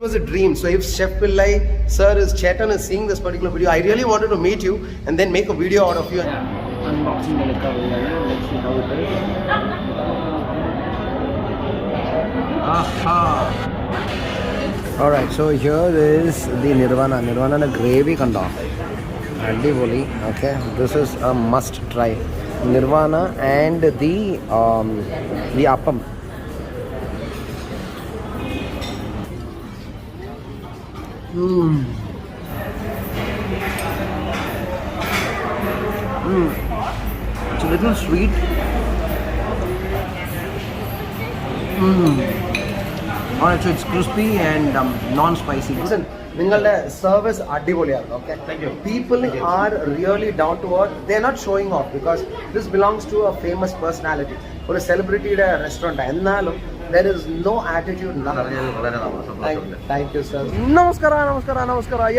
It was a dream. So if Chef Pillai sir is Chetan is seeing this particular video, I really wanted to meet you and then make a video out of you. Unboxing the liquor. Let's see how it is. Aha! Alright, so here is the Nirvana. Nirvana gravy kanda. Adivoli. Okay, this is a must try. Nirvana and the appam. It's a little sweet. Alright, so it's crispy and non-spicy. Listen, നിങ്ങളുടെ service അടിപൊളിയാണ്. Okay, Thank you. People are really down to earth. They're not showing off because this belongs to a famous personality. For a celebrity restaurant, എന്നാലും there is no attitude. Thank you, sir. Namaskara.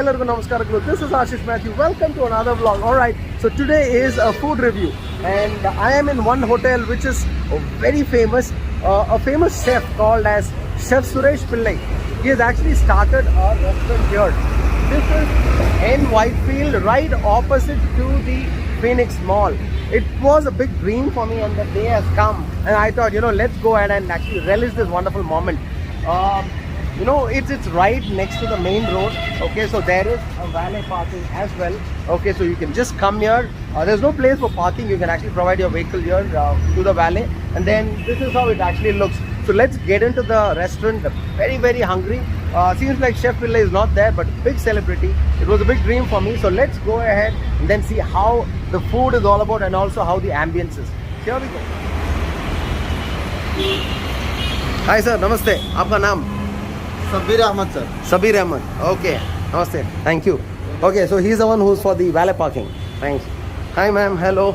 Ellargu namaskarakulu. This is Ashish Mathew. Welcome to another vlog. Alright, so today is a food review and I am in one hotel which is very famous. A famous chef called as Chef Suresh Pillai. He has actually started a restaurant here. This is in Whitefield, right opposite to the Phoenix Mall. It was a big dream for me and the day has come. And I thought, let's go ahead and actually relish this wonderful moment. It's right next to the main road. Okay, so there is a valet parking as well. Okay, so you can just come here. There's no place for parking. You can actually provide your vehicle here to the valet. And then this is how it actually looks. So let's get into the restaurant. Very, very hungry. Seems like Chef Pillai is not there, but big celebrity. It was a big dream for me. So let's go ahead and then see how the food is all about and also how the ambience is. Here we go. Hi sir, namaste. Aapka naam? Sabir Ahmad, sir. Sabir Ahmad. Okay. Namaste. Thank you. Okay, so he's the one who's for the valet parking. Thanks. Hi ma'am. Hello.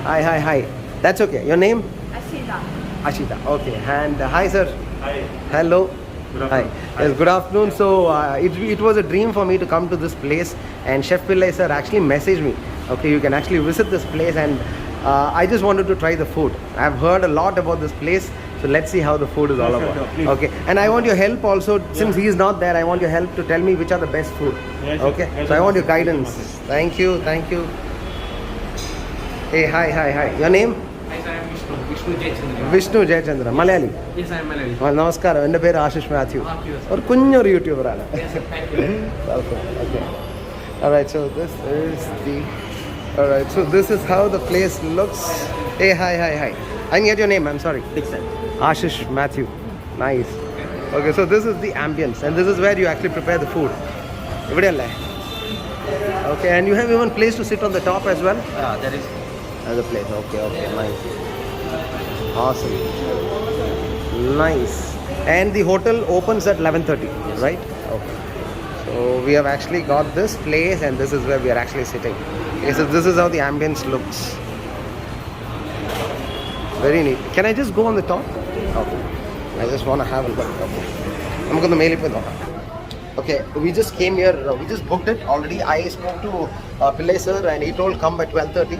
Hi. That's okay. Your name? Ashita. Okay. And hi sir. Hi. Hello. Good Hi. afternoon. Yes, good afternoon. So it was a dream for me to come to this place and Chef Pillai sir actually messaged me. Okay, you can actually visit this place and I just wanted to try the food. I've heard a lot about this place. So let's see how the food is all Sure, about. please. Okay. And I want your help also. Since he is not there, I want your help to tell me which are the best food. Yes, Okay. yes, So I want your yes. guidance. Thank you. Hey, hi. Your name? Hi sir, I am Vishnu Jayachandra. Vishnu Jayachandra. Malayali. Yes, I am Malayali. നമസ്കാരം എൻ്റെ പേര് Ashish Mathew Thank you, sir. ഒരു കുഞ്ഞൊരു യൂട്യൂബറാണ് Yes, sir, thank you. Okay. Alright, so this is the Alright, so this is how the place looks. Hey, hi. I didn't get your name, I'm sorry. Dixon. Ashish Mathew. Nice. Okay, so this is the ambience and this is where you actually prepare the food. ഇവിടെയല്ലേ? Okay, and you have even place to sit on the top as well? There is. Another place. Okay, nice. Awesome. Nice. And the hotel opens at 11:30, right? Okay. So we have actually got this place and this is where we are actually sitting. Okay, so this is how the ambience looks. Very neat. Can I just go on the top? Okay. I just want to have a look. Okay. I'm going to mail it with Okay, we just came here. We just booked it already. I spoke to Pillai sir and he told come by 12:30.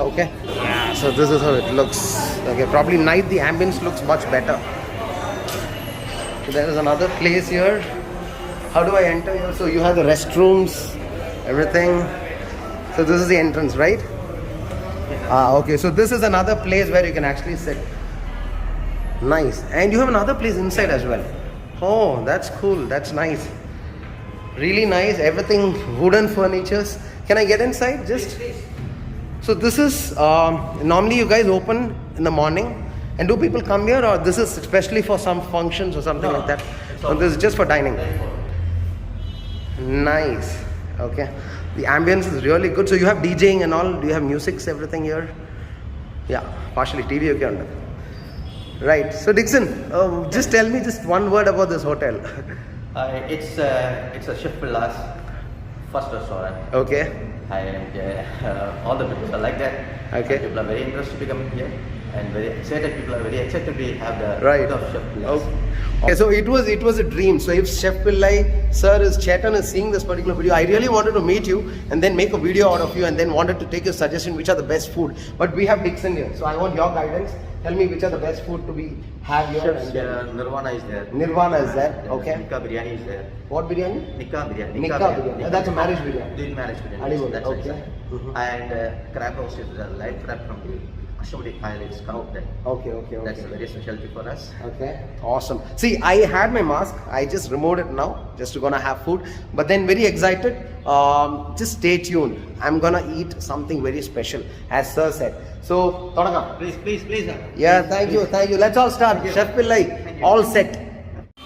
Okay. So this is how it looks. Okay, probably night the ambience looks much better. So there is another place here. How do I enter here? So you have the restrooms, everything. So this is the entrance, right? Okay. So this is another place where you can actually sit. Nice. And you have another place inside as well. Oh, that's cool. That's nice. Really nice. Everything wooden furnitures. Can I get inside? Just. So this is normally you guys open in the morning, and do people come here or this is especially for some functions or something like that? So this is just for dining. Nice. Okay. The ambience is really good. So you have DJing and all. Do you have music, everything here? Yeah, partially TV okay under. Right. So Dixon, just tell me just one word about this hotel. It's a Chef Pillai's first restaurant. Okay. And all the people are like that. Okay. And people are very interested to come here and very excited. People are very excited to have the Right. food of Chef Pillai's. Okay, so it was a dream. So if Chef Pillai sir is Chetan is seeing this particular video, I really wanted to meet you and then make a video out of you and then wanted to take your suggestion which are the best food. But we have Dixon here, so I want your guidance. Tell me which are the best food to be have here. And Nirvana is there. Nirvana is there. Okay. Nikka biryani is there. What biryani? Nikka biryani. Nikka biryani. That's a marriage biryani. Doing marriage biryani. Adibo. That's Okay. right. And crab roast is the live crab from the Ashwadi Islands. Counted. Okay. That's a very specialty for us. Okay, awesome. See, I had my mask. I just removed it now, just to gonna have food. But then very excited. Just stay tuned. I'm gonna eat something very special, as sir said. So, Todaka. Please. Yeah, thank you. Let's all start. Chef Pillai, all set.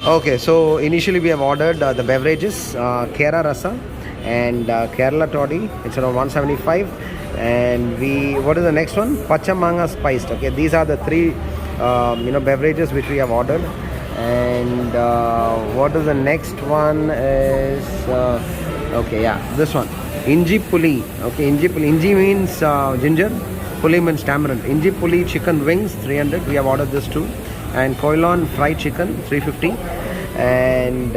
Okay, so initially we have ordered the beverages, Kera Rasa and Kerala Toddy. It's around 175. And what is the next one? Pachamanga spiced. Okay, these are the three beverages which we have ordered. And what is the next one is this one, Inji Puli. Okay, Inji Puli. Inji means ginger, Puli means tamarind. Inji Puli chicken wings 300. We have ordered this too. And Koilon fried chicken 350. And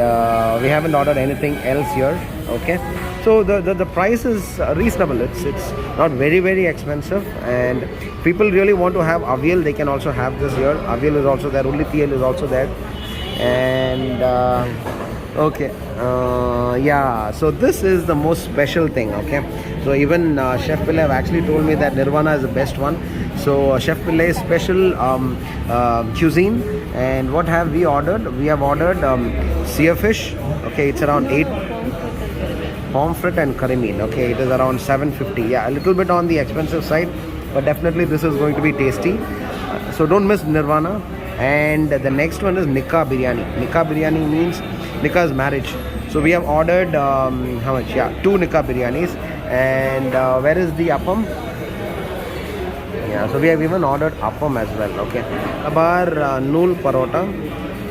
we haven't ordered anything else here. Okay, so the price is reasonable. It's not very expensive, and people really want to have avial, they can also have this here. Avial is also there, Ullithiyal is also there. And so this is the most special thing. Okay, so even Chef Pillai have actually told me that Nirvana is the best one. So Chef Pillai's special cuisine. And what have we ordered? We have ordered sear fish. Okay, it's around 8. Pomfret and curry meal. Okay, it is around 750. Yeah, a little bit on the expensive side, but definitely this is going to be tasty. So don't miss Nirvana. And the next one is Nikka biryani. Nikka biryani means Nikka is marriage. So we have ordered how much? Yeah, 2 Nikka biryanis. And where is the appam? Yeah, so we have even ordered appam as well. Okay, abar nool parota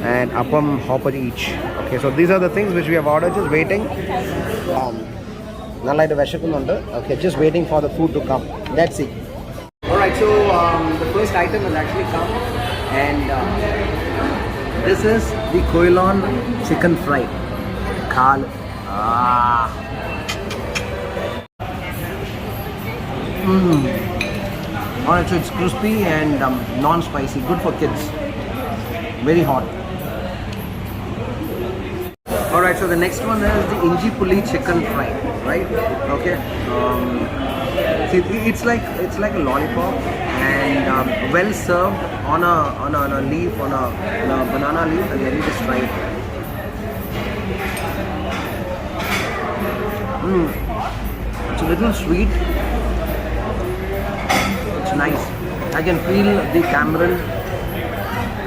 and appam hopper each. Okay, so these are the things which we have ordered. Just waiting. Okay, just waiting for the food to come. Let's see. Alright, so the first item has actually come, and this is the Koilon chicken fry. Khal. Alright, so it's crispy and non-spicy, good for kids. Very hot. Alright, so the next one is the Inji Puli chicken fry, right? Okay. See, it's like a lollipop, and well served on a leaf, on a banana leaf, and then you just try it. It's a little sweet. It's nice. I can feel the tamarind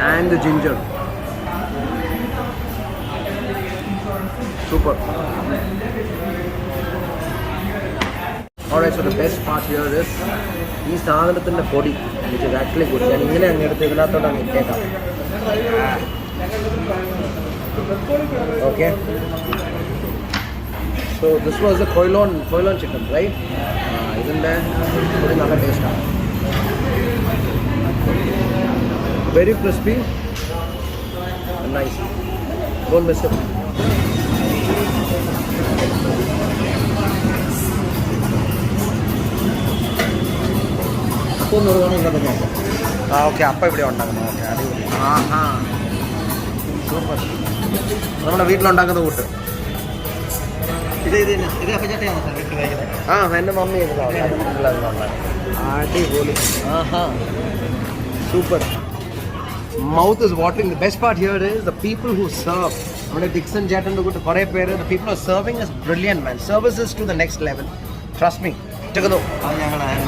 and the ginger. Super. Alright, so the best part here is this sadhanathinte podi, which is actually good. And ingane ange eduthu idinathodu ange itteka. Okay. So this was the Koilon chicken, right? Isn't that putting another taste on? Very crispy and nice. Don't miss it. Okay, appa ivide undakunu. Okay, adivoli. Aha. Super. Nammala veettil undakkunna food. Ide appa chattiyana sir veettil vayikkunnathu. Enne mummy idla adivoli. Aha. Super. Mouth is watering. The best part here is the people who serve. Dixon Jet and the people are serving is brilliant, man. Service is to the next level. Trust me. Okay, this is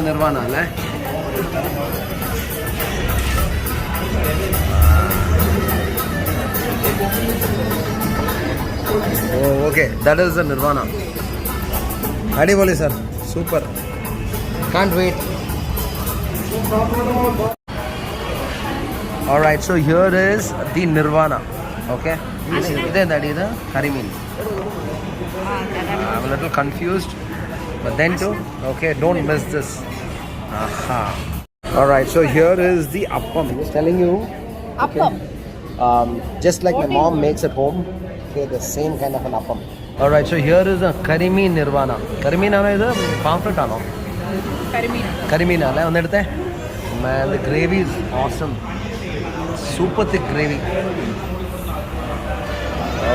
Nirvana. Oh, okay. That is the Nirvana. Adivoli, sir. Super. Can't wait. Alright, so here is the Nirvana. Okay. This is the curry meal. I'm a little confused, but then too. Okay, don't miss this. Aha. Alright, so here is the appam. Just telling you. Appam. Just like my mom makes at home. Okay, the same kind of an appam. Alright, so here is a curry meal Nirvana. Curry meal is a pamphlet. കരിമീൻ അല്ലേ ഒന്നെടുത്തേ. Man, the gravy is awesome. Super thick gravy.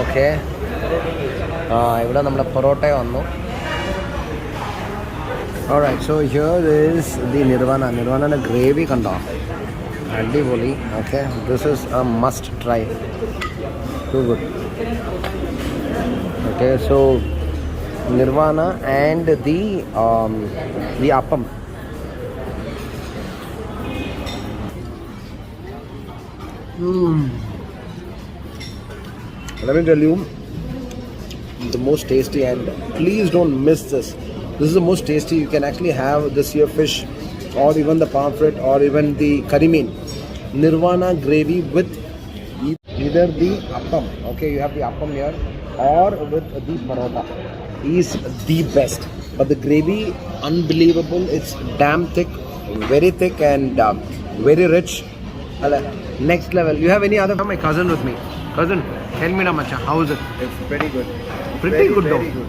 Okay. ഇവിടെ നമ്മുടെ പൊറോട്ട വന്നു. Alright, so here is the Nirvana. Nirvana gravy kando. Adivoli. Okay, this is a must try. Too good. Okay, so Nirvana and the appam. Let me tell you, the most tasty, and please don't miss this. This is the most tasty. You can actually have this here fish, or even the pomfret, or even the curry mean. Nirvana gravy with either the appam. Okay, you have the appam here, or with the parota. Is the best. But the gravy, unbelievable. It's damn thick, very thick, and very rich. Next level. You have any other? My cousin with me. Cousin, tell me now, macha, how is it? It's pretty good. Pretty good though. Very good.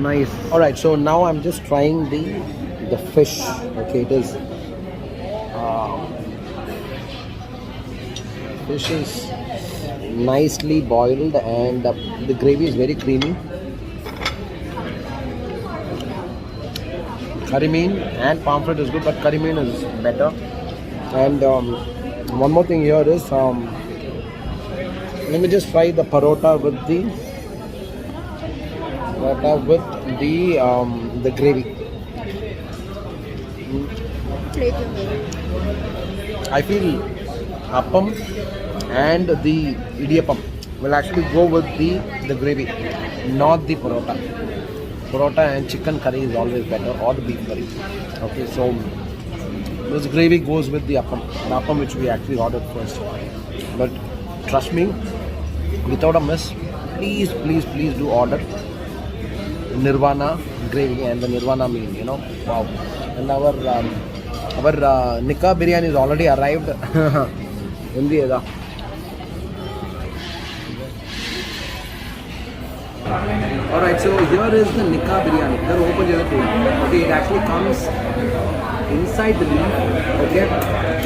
Nice. All right, so now I'm just trying the fish. Okay, it is fish is nicely boiled, and the gravy is very creamy. Curry mean and pomfret is good, but curry mean is better. And one more thing here is let me just try the parota with the gravy. I feel appam and the idiyappam will actually go with the gravy, not the parota. Parota and chicken curry is always better, or the beef curry. Okay, so this gravy goes with the appam which we actually ordered first. But trust me, without a miss, please do order Nirvana gravy and the Nirvana meal. You know, wow. And our nikah biryani is already arrived in the area. Alright, so here is the nikah biryani. Okay, it actually comes inside the leaf. Okay,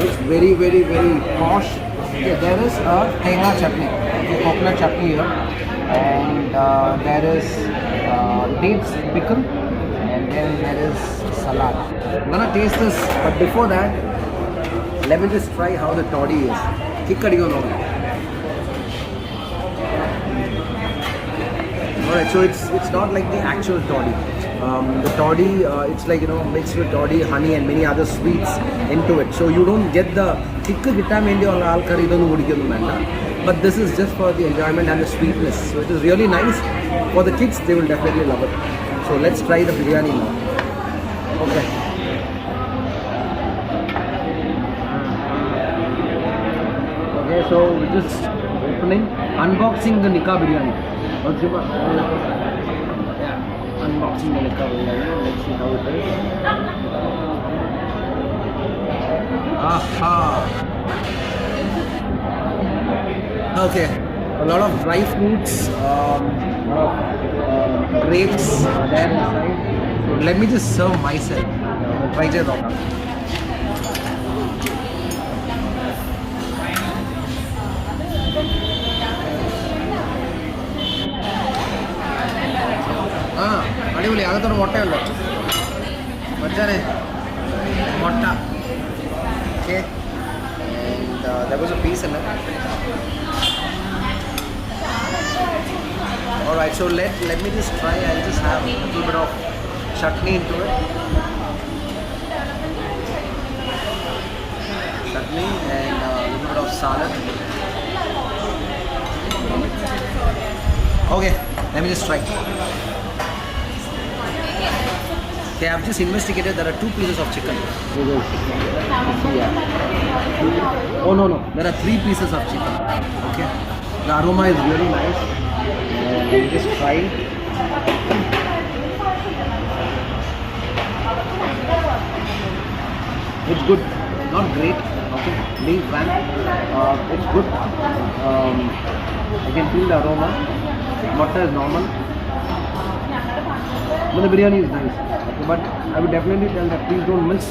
it's very posh. Okay, there is a tenga chutney, okay, coconut chutney here, and there is dates pickle, and then there is salad. I'm gonna taste this, but before that, let me just try how the toddy is. Kikkadigo no. Alright, so it's not like the actual toddy. The toddy, it's like, you know, mixed with toddy, honey, and many other sweets into it. So you don't get the kick vitamin or alkali, but this is just for the enjoyment and the sweetness. So it is really nice. For the kids, they will definitely love it. So let's try the biryani now. Okay. Okay, so we're just unboxing the nikah biryani. Unboxing the nikah biryani. Let's see how it is. Aha! Okay, a lot of dry fruits, grapes there inside. So let me just serve myself. Try it out. അടിപൊളി അകത്തൊരു മുട്ടയുണ്ട് മച്ചാനെ മുട്ട okay there was a piece in it. Alright, so let me just try. I'll just have a little bit of chutney into it. Chutney and a little bit of salad. Okay, let me just try. Okay, I've just investigated. There are 2 pieces of chicken. Oh no, there are 3 pieces of chicken. Okay, the aroma is really nice. We'll just try it. It's good, not great. Okay, being frank, it's good. I can feel the aroma. Butter is normal. But the biryani is nice. Okay, but I would definitely tell that please don't miss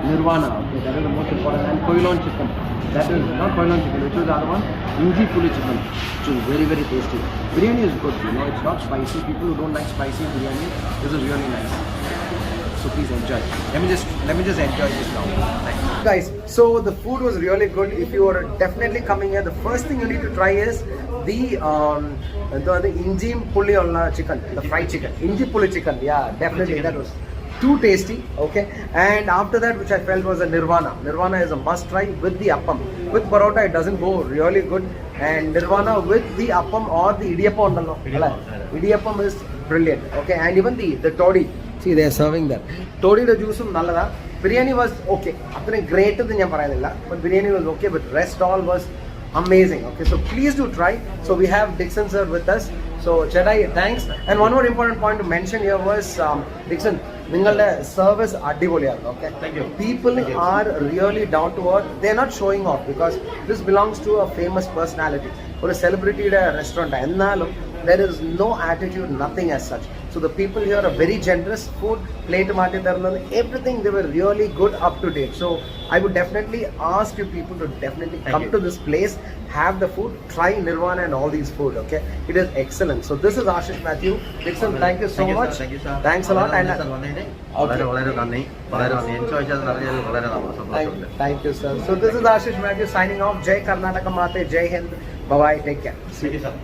Nirvana. Okay, that is the most important. And Koilon chicken. That is not Koilon chicken, which was the other one. Inji puli chicken, which is very very tasty. Biryani is good. You know, it's not spicy. People who don't like spicy biryani, this is really nice. So please enjoy. Let me just enjoy this now. Guys, so the food was really good. If you are definitely coming here, the first thing you need to try is the inji puli chicken, the fried chicken. Inji puli chicken, yeah, definitely that was too tasty. Okay, and after that, which I felt was a Nirvana. Nirvana is a must try with the appam. With parota, it doesn't go really good. And Nirvana with the appam or the idiyappam, idiyappam is brilliant. Okay, and even the toddy. See, they are serving that. Toddy the juice nallada. Biryani was okay. Athane great ennu njan parayilla, but biryani was okay. But rest all was amazing. Okay, so please do try. So we have Dixon sir with us. So Chedai, thanks. And one more important point to mention here was Dixon, ningalude service addivoliyanu. Okay, Thank you. People Thank you. are really down to earth. They are not showing off because this belongs to a famous personality or a celebrity restaurant. Ennalum there is no attitude, nothing as such. So the people here are very generous. Food, plate maati tarnadu, everything they were really good, up to date. So I would definitely ask you people to definitely come to this place, have the food, try Nirvana and all these food. Okay, it is excellent. So this is Ashish Matthew. Dixon, thank you so much. Thank you, sir. Thanks a lot. And വളരെ നന്ദി enjoy ചെയ്ത് നടത്തിയതിൽ വളരെ സന്തോഷമുണ്ട്. thank you sir. So this is Ashish Matthew signing off. Jai Karnataka Mate, Jai Hind. Bye bye. Take care. Thank you, sir.